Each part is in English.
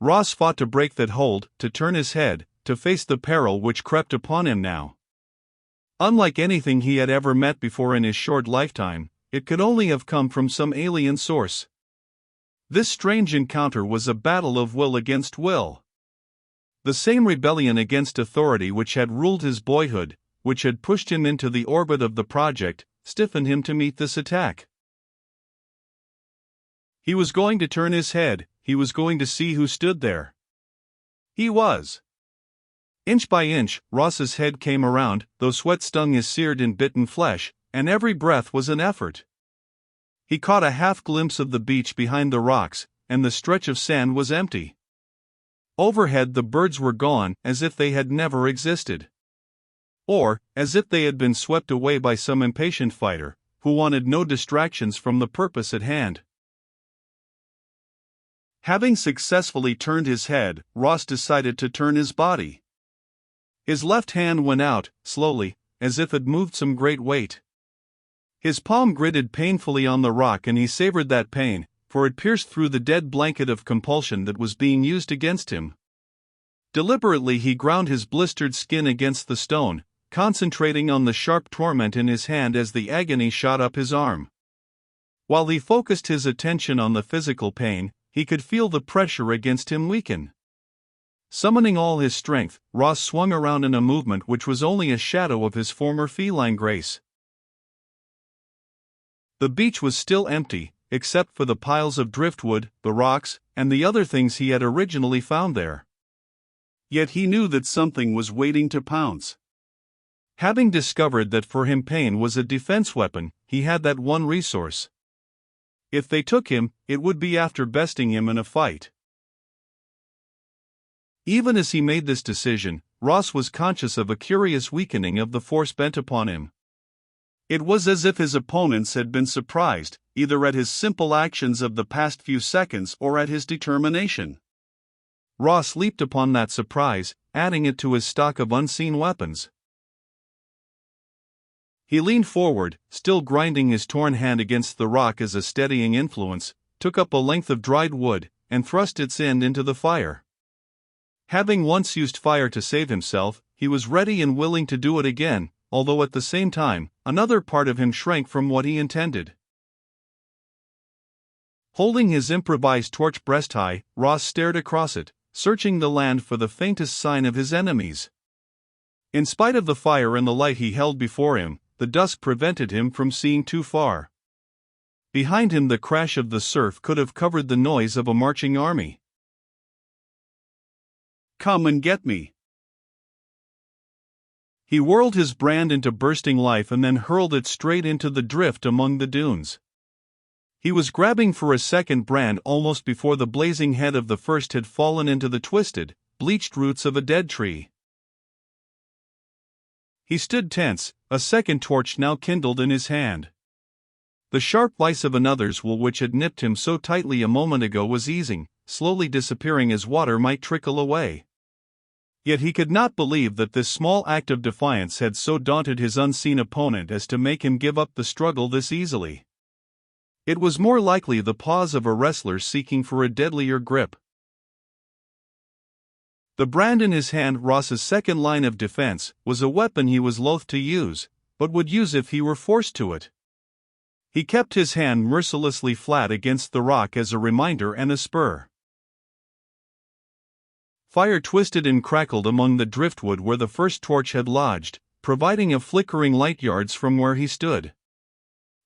Ross fought to break that hold, to turn his head, to face the peril which crept upon him now. Unlike anything he had ever met before in his short lifetime, it could only have come from some alien source. This strange encounter was a battle of will against will. The same rebellion against authority which had ruled his boyhood, which had pushed him into the orbit of the project, stiffened him to meet this attack. He was going to turn his head, he was going to see who stood there. He was. Inch by inch, Ross's head came around, though sweat stung his seared and bitten flesh, and every breath was an effort. He caught a half glimpse of the beach behind the rocks, and the stretch of sand was empty. Overhead the birds were gone, as if they had never existed. Or, as if they had been swept away by some impatient fighter, who wanted no distractions from the purpose at hand. Having successfully turned his head, Ross decided to turn his body. His left hand went out, slowly, as if it moved some great weight. His palm gritted painfully on the rock, and he savored that pain, for it pierced through the dead blanket of compulsion that was being used against him. Deliberately he ground his blistered skin against the stone, concentrating on the sharp torment in his hand as the agony shot up his arm. While he focused his attention on the physical pain, he could feel the pressure against him weaken. Summoning all his strength, Ross swung around in a movement which was only a shadow of his former feline grace. The beach was still empty, except for the piles of driftwood, the rocks, and the other things he had originally found there. Yet he knew that something was waiting to pounce. Having discovered that for him pain was a defense weapon, he had that one resource. If they took him, it would be after besting him in a fight. Even as he made this decision, Ross was conscious of a curious weakening of the force bent upon him. It was as if his opponents had been surprised, either at his simple actions of the past few seconds or at his determination. Ross leaped upon that surprise, adding it to his stock of unseen weapons. He leaned forward, still grinding his torn hand against the rock as a steadying influence, took up a length of dried wood, and thrust its end into the fire. Having once used fire to save himself, he was ready and willing to do it again, although at the same time, another part of him shrank from what he intended. Holding his improvised torch breast high, Ross stared across it, searching the land for the faintest sign of his enemies. In spite of the fire and the light he held before him, the dusk prevented him from seeing too far. Behind him the crash of the surf could have covered the noise of a marching army. "Come and get me." He whirled his brand into bursting life and then hurled it straight into the drift among the dunes. He was grabbing for a second brand almost before the blazing head of the first had fallen into the twisted, bleached roots of a dead tree. He stood tense, a second torch now kindled in his hand. The sharp vice of another's wool which had nipped him so tightly a moment ago was easing, slowly disappearing as water might trickle away. Yet he could not believe that this small act of defiance had so daunted his unseen opponent as to make him give up the struggle this easily. It was more likely the pause of a wrestler seeking for a deadlier grip. The brand in his hand, Ross's second line of defense, was a weapon he was loath to use, but would use if he were forced to it. He kept his hand mercilessly flat against the rock as a reminder and a spur. Fire twisted and crackled among the driftwood where the first torch had lodged, providing a flickering light yards from where he stood.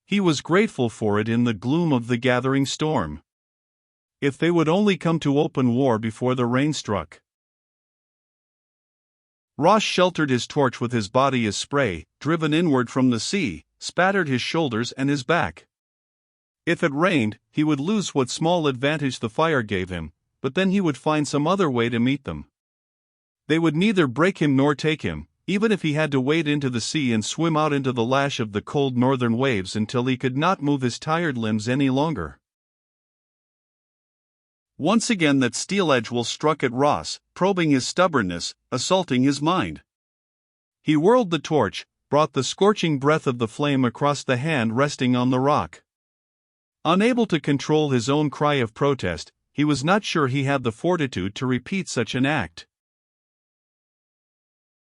He was grateful for it in the gloom of the gathering storm. If they would only come to open war before the rain struck. Ross sheltered his torch with his body as spray, driven inward from the sea, spattered his shoulders and his back. If it rained, he would lose what small advantage the fire gave him, but then he would find some other way to meet them. They would neither break him nor take him, even if he had to wade into the sea and swim out into the lash of the cold northern waves until he could not move his tired limbs any longer. Once again that steel edge will struck at Ross, probing his stubbornness, assaulting his mind. He whirled the torch, brought the scorching breath of the flame across the hand resting on the rock. Unable to control his own cry of protest, he was not sure he had the fortitude to repeat such an act.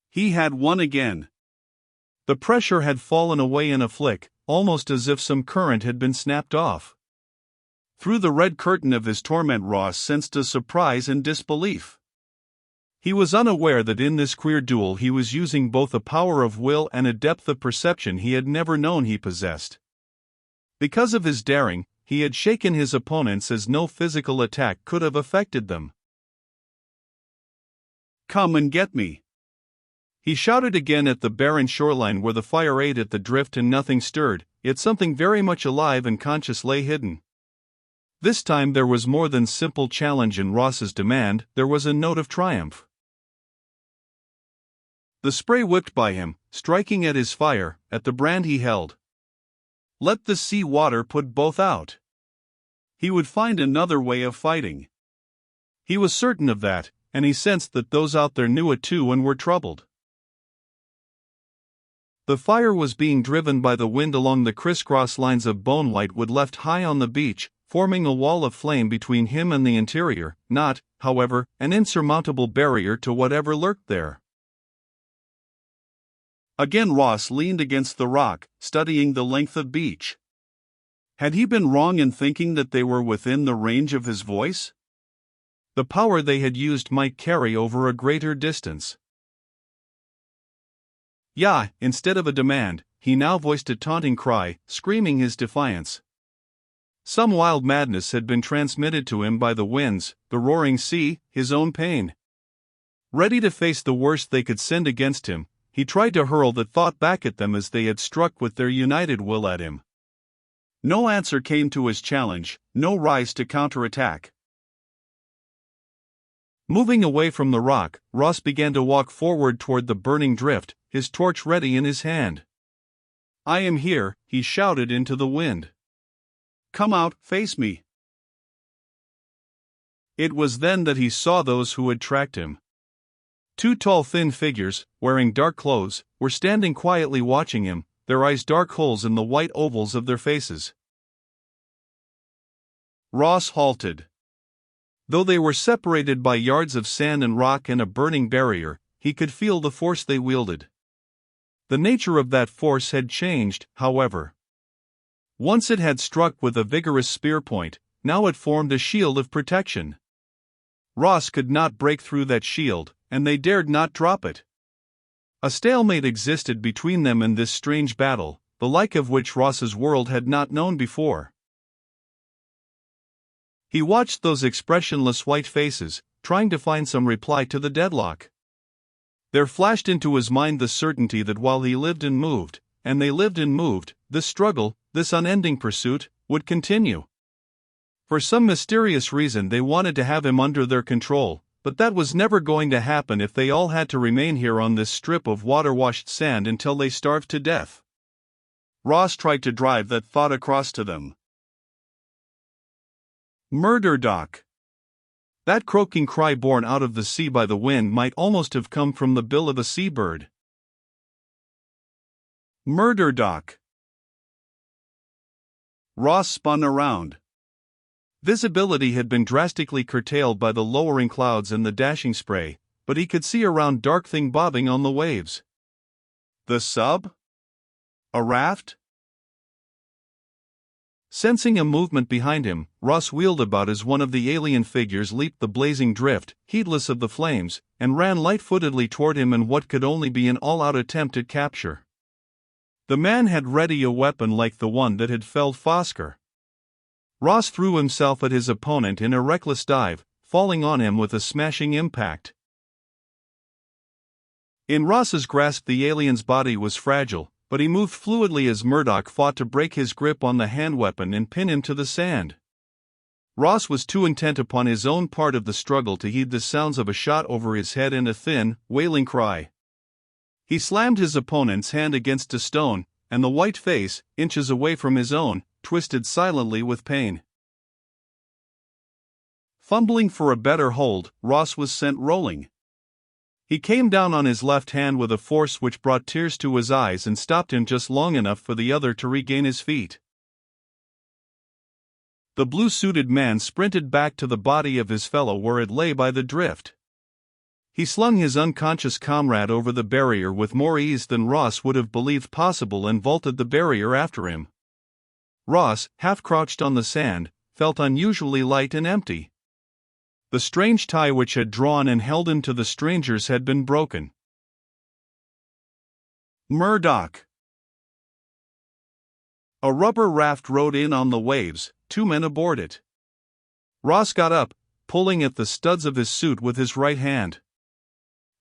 He had won again. The pressure had fallen away in a flick, almost as if some current had been snapped off. Through the red curtain of his torment, Ross sensed a surprise and disbelief. He was unaware that in this queer duel he was using both a power of will and a depth of perception he had never known he possessed. Because of his daring, he had shaken his opponents as no physical attack could have affected them. "Come and get me!" He shouted again at the barren shoreline where the fire ate at the drift and nothing stirred, yet something very much alive and conscious lay hidden. This time there was more than simple challenge in Ross's demand, there was a note of triumph. The spray whipped by him, striking at his fire, at the brand he held. Let the sea water put both out. He would find another way of fighting. He was certain of that, and he sensed that those out there knew it too and were troubled. The fire was being driven by the wind along the crisscross lines of bone white wood left high on the beach, forming a wall of flame between him and the interior, not, however, an insurmountable barrier to whatever lurked there. Again Ross leaned against the rock, studying the length of beach. Had he been wrong in thinking that they were within the range of his voice? The power they had used might carry over a greater distance. "Yeah," instead of a demand, he now voiced a taunting cry, screaming his defiance. Some wild madness had been transmitted to him by the winds, the roaring sea, his own pain. Ready to face the worst they could send against him, he tried to hurl that thought back at them as they had struck with their united will at him. No answer came to his challenge, no rise to counterattack. Moving away from the rock, Ross began to walk forward toward the burning drift, his torch ready in his hand. "I am here," he shouted into the wind. "Come out, face me." It was then that he saw those who had tracked him. Two tall thin figures, wearing dark clothes, were standing quietly watching him, their eyes dark holes in the white ovals of their faces. Ross halted. Though they were separated by yards of sand and rock and a burning barrier, he could feel the force they wielded. The nature of that force had changed, however. Once it had struck with a vigorous spear point, now it formed a shield of protection. Ross could not break through that shield, and they dared not drop it. A stalemate existed between them in this strange battle, the like of which Ross's world had not known before. He watched those expressionless white faces, trying to find some reply to the deadlock. There flashed into his mind the certainty that while he lived and moved, and they lived and moved, this struggle, this unending pursuit, would continue. For some mysterious reason they wanted to have him under their control, but that was never going to happen if they all had to remain here on this strip of water-washed sand until they starved to death. Ross tried to drive that thought across to them. Murder, Doc. That croaking cry borne out of the sea by the wind might almost have come from the bill of a seabird. Murder, Doc. Ross spun around. Visibility had been drastically curtailed by the lowering clouds and the dashing spray, but he could see a round dark thing bobbing on the waves. The sub? A raft? Sensing a movement behind him, Ross wheeled about as one of the alien figures leaped the blazing drift, heedless of the flames, and ran light-footedly toward him in what could only be an all-out attempt at capture. The man had ready a weapon like the one that had felled Fosker. Ross threw himself at his opponent in a reckless dive, falling on him with a smashing impact. In Ross's grasp the alien's body was fragile, but he moved fluidly as Murdoch fought to break his grip on the hand weapon and pin him to the sand. Ross was too intent upon his own part of the struggle to heed the sounds of a shot over his head and a thin, wailing cry. He slammed his opponent's hand against a stone, and the white face, inches away from his own, twisted silently with pain. Fumbling for a better hold, Ross was sent rolling. He came down on his left hand with a force which brought tears to his eyes and stopped him just long enough for the other to regain his feet. The blue-suited man sprinted back to the body of his fellow where it lay by the drift. He slung his unconscious comrade over the barrier with more ease than Ross would have believed possible and vaulted the barrier after him. Ross, half crouched on the sand, felt unusually light and empty. The strange tie which had drawn and held him to the strangers had been broken. Murdoch. A rubber raft rode in on the waves, 2 men aboard it. Ross got up, pulling at the studs of his suit with his right hand.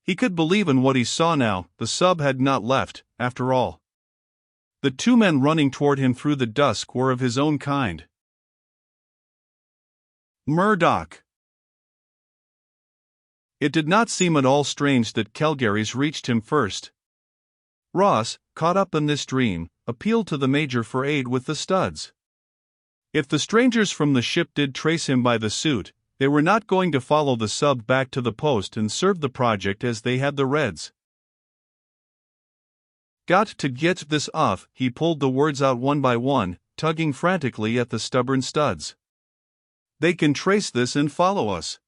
He could believe in what he saw now. The sub had not left, after all. The 2 men running toward him through the dusk were of his own kind. Murdoch. It did not seem at all strange that Calgary's reached him first. Ross, caught up in this dream, appealed to the Major for aid with the studs. If the strangers from the ship did trace him by the suit, they were not going to follow the sub back to the post and serve the project as they had the Reds. Got to get this off, he pulled the words out one by one, tugging frantically at the stubborn studs. They can trace this and follow us.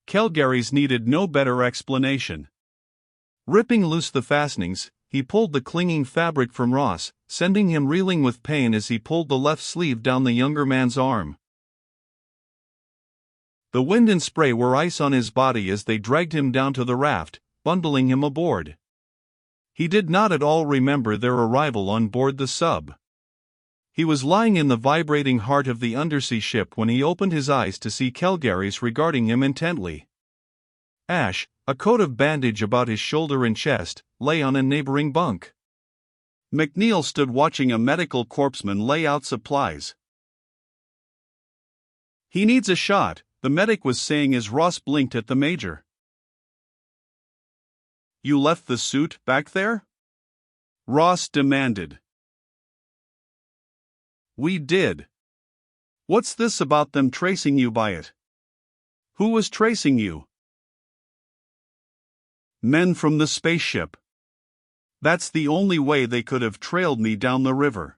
Calgary's needed no better explanation. Ripping loose the fastenings, he pulled the clinging fabric from Ross, sending him reeling with pain as he pulled the left sleeve down the younger man's arm. The wind and spray were ice on his body as they dragged him down to the raft, bundling him aboard. He did not at all remember their arrival on board the sub. He was lying in the vibrating heart of the undersea ship when he opened his eyes to see Calgary's regarding him intently. Ash, a coat of bandage about his shoulder and chest, lay on a neighboring bunk. McNeil stood watching a medical corpsman lay out supplies. "He needs a shot," the medic was saying as Ross blinked at the Major. "You left the suit back there?" Ross demanded. "We did. What's this about them tracing you by it? Who was tracing you?" "Men from the spaceship. That's the only way they could have trailed me down the river."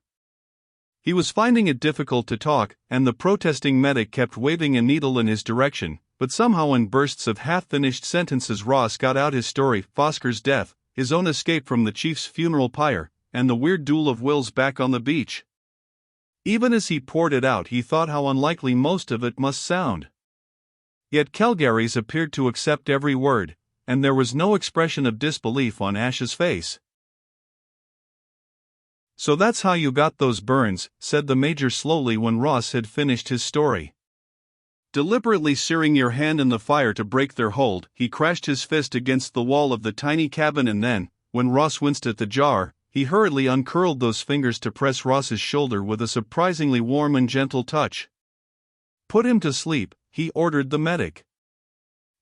He was finding it difficult to talk, and the protesting medic kept waving a needle in his direction, but somehow in bursts of half-finished sentences Ross got out his story: Fosker's death, his own escape from the chief's funeral pyre, and the weird duel of wills back on the beach. Even as he poured it out he thought how unlikely most of it must sound. Yet Calgary's appeared to accept every word, and there was no expression of disbelief on Ash's face. "So that's how you got those burns," said the Major slowly when Ross had finished his story. Deliberately searing your hand in the fire to break their hold, he crashed his fist against the wall of the tiny cabin and then, when Ross winced at the jar, he hurriedly uncurled those fingers to press Ross's shoulder with a surprisingly warm and gentle touch. "Put him to sleep," he ordered the medic.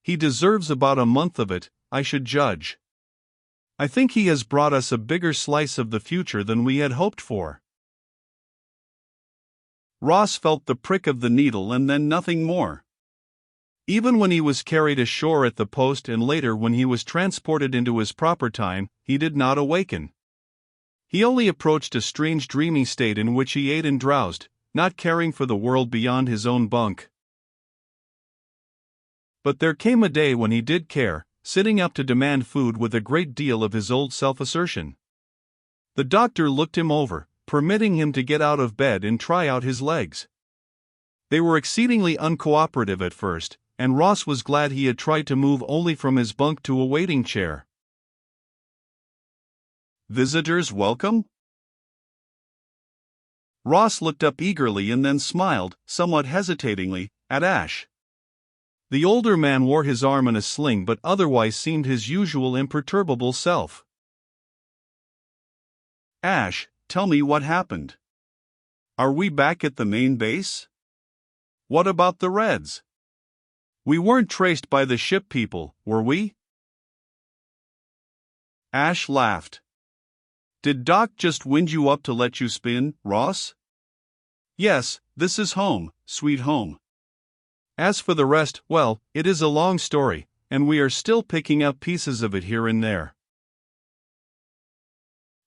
"He deserves about a month of it, I should judge. I think he has brought us a bigger slice of the future than we had hoped for." Ross felt the prick of the needle and then nothing more. Even when he was carried ashore at the post and later when he was transported into his proper time, he did not awaken. He only approached a strange dreamy state in which he ate and drowsed, not caring for the world beyond his own bunk. But there came a day when he did care, sitting up to demand food with a great deal of his old self-assertion. The doctor looked him over, permitting him to get out of bed and try out his legs. They were exceedingly uncooperative at first, and Ross was glad he had tried to move only from his bunk to a waiting chair. "Visitors welcome?" Ross looked up eagerly and then smiled, somewhat hesitatingly, at Ash. The older man wore his arm in a sling but otherwise seemed his usual imperturbable self. "Ash, tell me what happened. Are we back at the main base? What about the Reds? We weren't traced by the ship people, were we?" Ash laughed. "Did Doc just wind you up to let you spin, Ross?" "Yes, this is home, sweet home. As for the rest, well, it is a long story, and we are still picking up pieces of it here and there."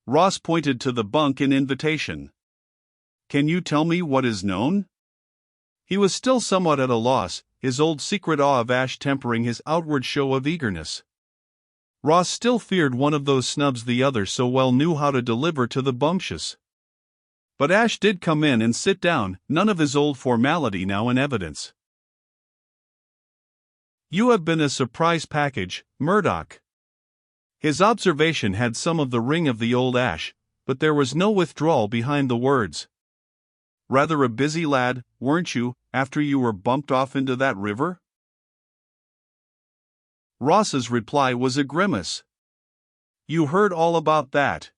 Ross pointed to the bunk in invitation. Can you tell me what is known? He was still somewhat at a loss, his old secret awe of Ash tempering his outward show of eagerness. Ross still feared one of those snubs the other so well knew how to deliver to the bumptious. But Ash did come in and sit down, none of his old formality now in evidence. You have been a surprise package, Murdoch. His observation had some of the ring of the old Ash, but there was no withdrawal behind the words. Rather a busy lad, weren't you, after you were bumped off into that river? Ross's reply was a grimace. You heard all about that.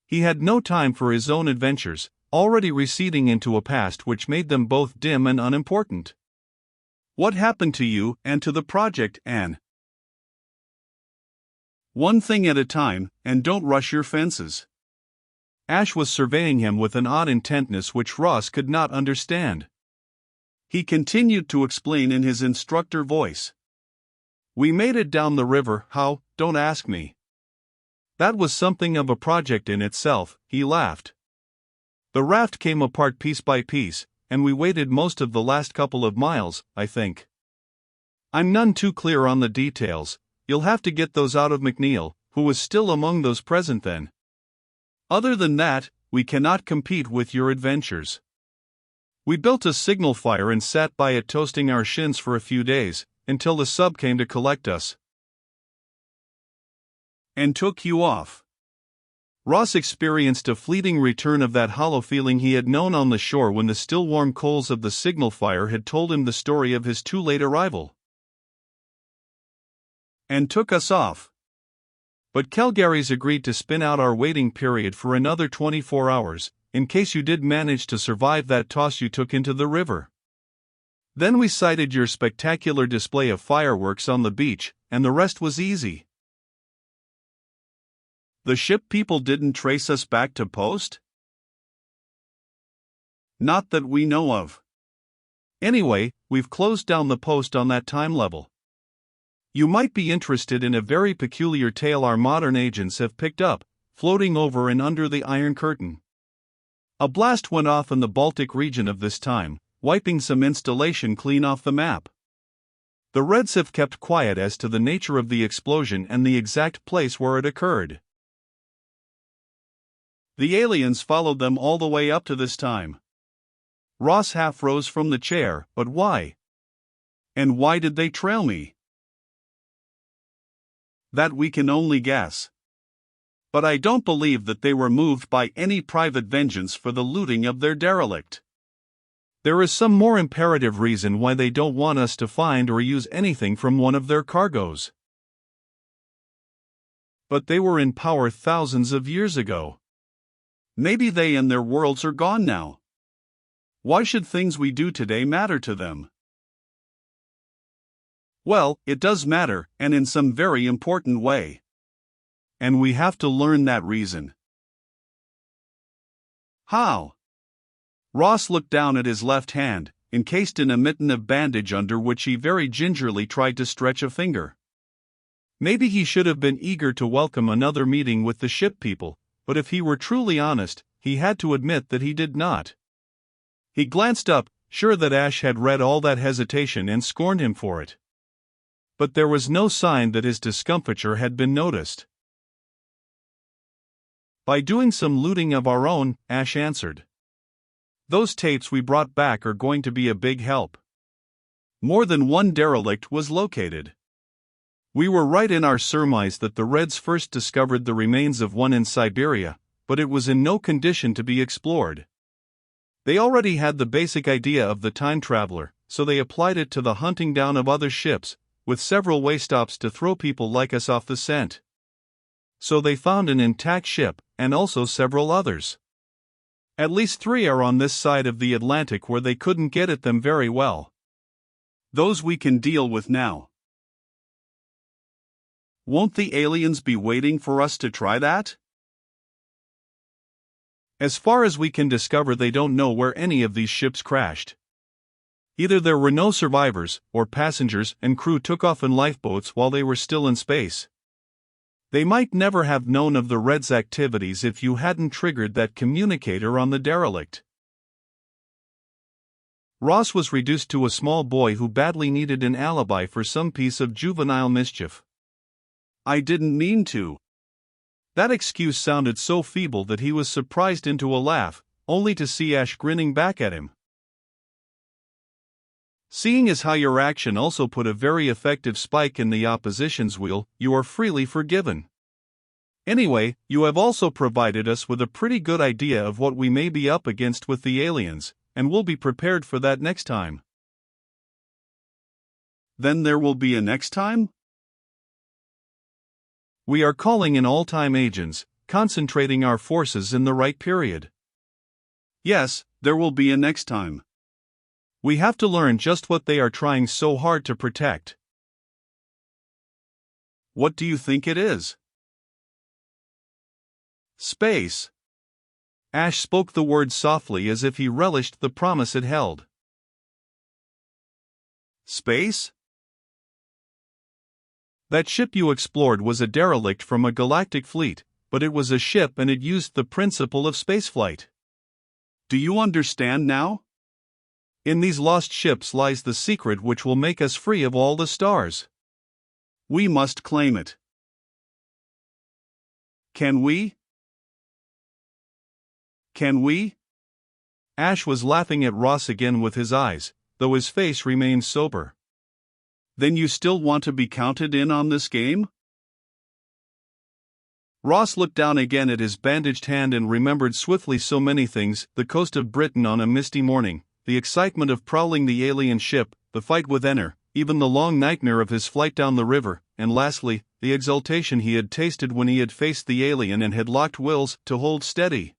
He had no time for his own adventures, already receding into a past which made them both dim and unimportant. What happened to you and to the project, Anne? One thing at a time, and don't rush your fences. Ash was surveying him with an odd intentness which Ross could not understand. He continued to explain in his instructor voice. We made it down the river, how, don't ask me. That was something of a project in itself, he laughed. The raft came apart piece by piece, and we waited most of the last couple of miles, I think. I'm none too clear on the details, you'll have to get those out of McNeil, who was still among those present then. Other than that, we cannot compete with your adventures. We built a signal fire and sat by it toasting our shins for a few days, until the sub came to collect us. And took you off. Ross experienced a fleeting return of that hollow feeling he had known on the shore when the still warm coals of the signal fire had told him the story of his too late arrival. And took us off. But Calgary's agreed to spin out our waiting period for another 24 hours, in case you did manage to survive that toss you took into the river. Then we sighted your spectacular display of fireworks on the beach, and the rest was easy. The ship people didn't trace us back to post? Not that we know of. Anyway, we've closed down the post on that time level. You might be interested in a very peculiar tale our modern agents have picked up, floating over and under the Iron Curtain. A blast went off in the Baltic region of this time, wiping some installation clean off the map. The Reds have kept quiet as to the nature of the explosion and the exact place where it occurred. The aliens followed them all the way up to this time. Ross half rose from the chair, but why? And why did they trail me? That we can only guess. But I don't believe that they were moved by any private vengeance for the looting of their derelict. There is some more imperative reason why they don't want us to find or use anything from one of their cargoes. But they were in power thousands of years ago. Maybe they and their worlds are gone now. Why should things we do today matter to them? Well, it does matter, and in some very important way. And we have to learn that reason. How? Ross looked down at his left hand, encased in a mitten of bandage under which he very gingerly tried to stretch a finger. Maybe he should have been eager to welcome another meeting with the ship people, but if he were truly honest, he had to admit that he did not. He glanced up, sure that Ash had read all that hesitation and scorned him for it. But there was no sign that his discomfiture had been noticed. By doing some looting of our own, Ash answered. Those tapes we brought back are going to be a big help. More than one derelict was located. We were right in our surmise that the Reds first discovered the remains of one in Siberia, but it was in no condition to be explored. They already had the basic idea of the time traveler, so they applied it to the hunting down of other ships, with several way stops to throw people like us off the scent. So they found an intact ship, and also several others. At least 3 are on this side of the Atlantic where they couldn't get at them very well. Those we can deal with now. Won't the aliens be waiting for us to try that? As far as we can discover, they don't know where any of these ships crashed. Either there were no survivors, or passengers and crew took off in lifeboats while they were still in space. They might never have known of the Reds' activities if you hadn't triggered that communicator on the derelict. Ross was reduced to a small boy who badly needed an alibi for some piece of juvenile mischief. "I didn't mean to." That excuse sounded so feeble that he was surprised into a laugh, only to see Ash grinning back at him. Seeing as how your action also put a very effective spike in the opposition's wheel, you are freely forgiven. Anyway, you have also provided us with a pretty good idea of what we may be up against with the aliens, and we'll be prepared for that next time. Then there will be a next time? We are calling in all-time agents, concentrating our forces in the right period. Yes, there will be a next time. We have to learn just what they are trying so hard to protect. What do you think it is? Space. Ash spoke the word softly as if he relished the promise it held. Space? That ship you explored was a derelict from a galactic fleet, but it was a ship and it used the principle of spaceflight. Do you understand now? In these lost ships lies the secret which will make us free of all the stars. We must claim it. Can we? Can we? Ash was laughing at Ross again with his eyes, though his face remained sober. Then you still want to be counted in on this game? Ross looked down again at his bandaged hand and remembered swiftly so many things: the coast of Britain on a misty morning, the excitement of prowling the alien ship, the fight with Enner, even the long nightmare of his flight down the river, and lastly, the exultation he had tasted when he had faced the alien and had locked wills to hold steady.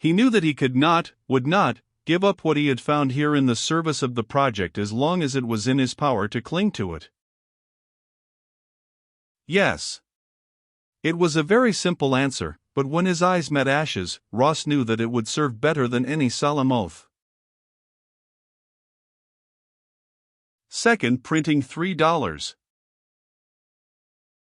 He knew that he could not, would not, give up what he had found here in the service of the project as long as it was in his power to cling to it. Yes. It was a very simple answer, but when his eyes met Ash's, Ross knew that it would serve better than any solemn oath. Second printing $3.